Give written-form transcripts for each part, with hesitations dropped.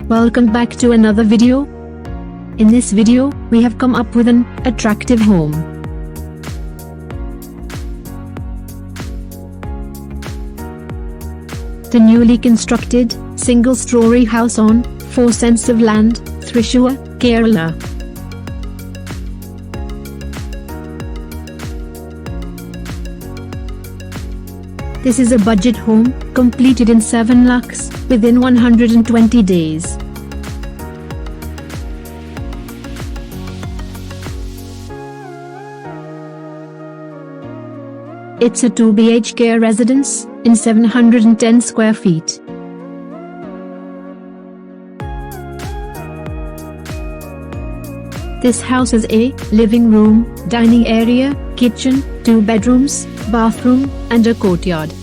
Welcome back to another video. In this video, we have come up with an attractive home. The newly constructed, single-story house on 4 cents of land, Thrissur, Kerala. This is a budget home, completed in 7 lakhs, within 120 days. It's a 2 BHK residence, in 710 square feet. This house has a living room, dining area, kitchen, 2 bedrooms, bathroom, and a courtyard.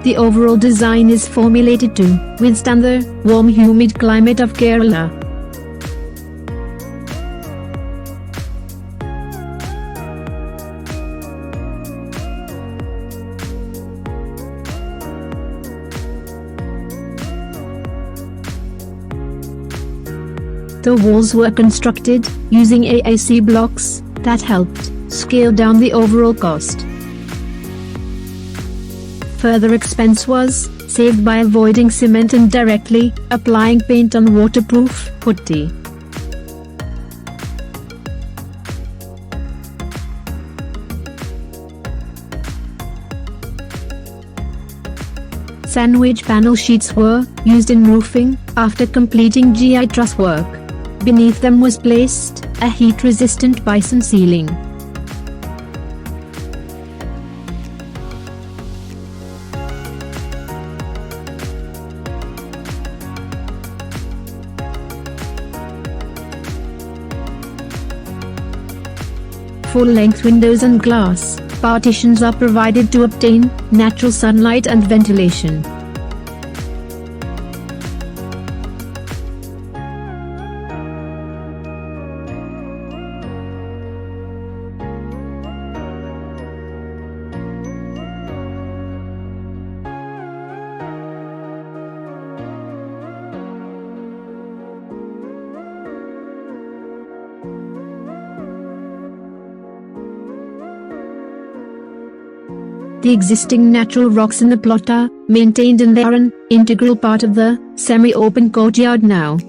The overall design is formulated to withstand the warm humid climate of Kerala. The walls were constructed using AAC blocks that helped scale down the overall cost. Further expense was saved by avoiding cement and directly applying paint on waterproof putty. Sandwich panel sheets were used in roofing after completing GI truss work. Beneath them was placed a heat-resistant bison ceiling. Full-length windows and glass partitions are provided to obtain natural sunlight and ventilation. The existing natural rocks in the plot are maintained and they are an integral part of the semi-open courtyard now.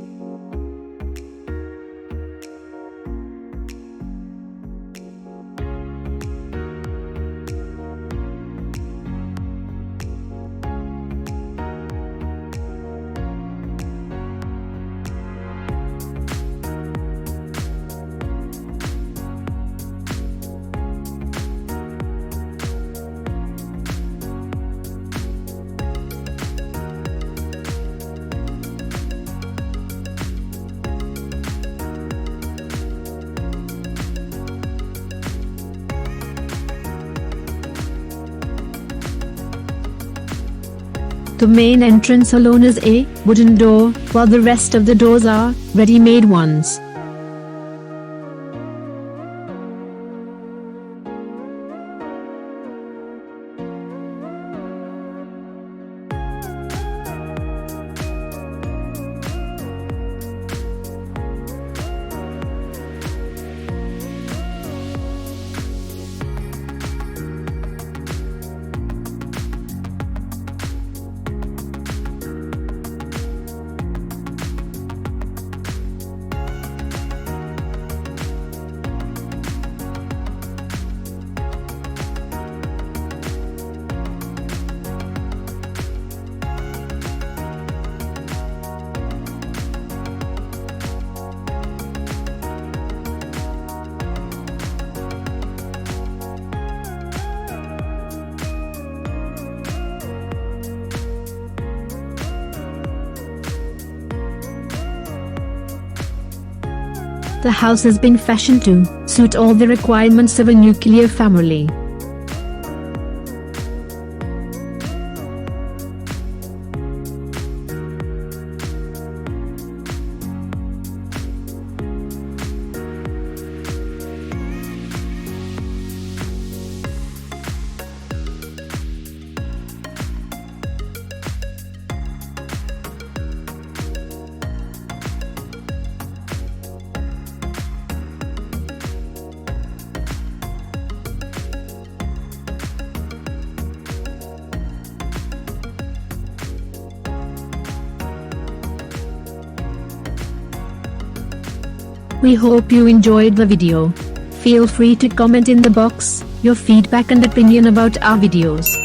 The main entrance alone is a wooden door, while the rest of the doors are ready-made ones. The house has been fashioned to suit all the requirements of a nuclear family. We hope you enjoyed the video. Feel free to comment in the box your feedback and opinion about our videos.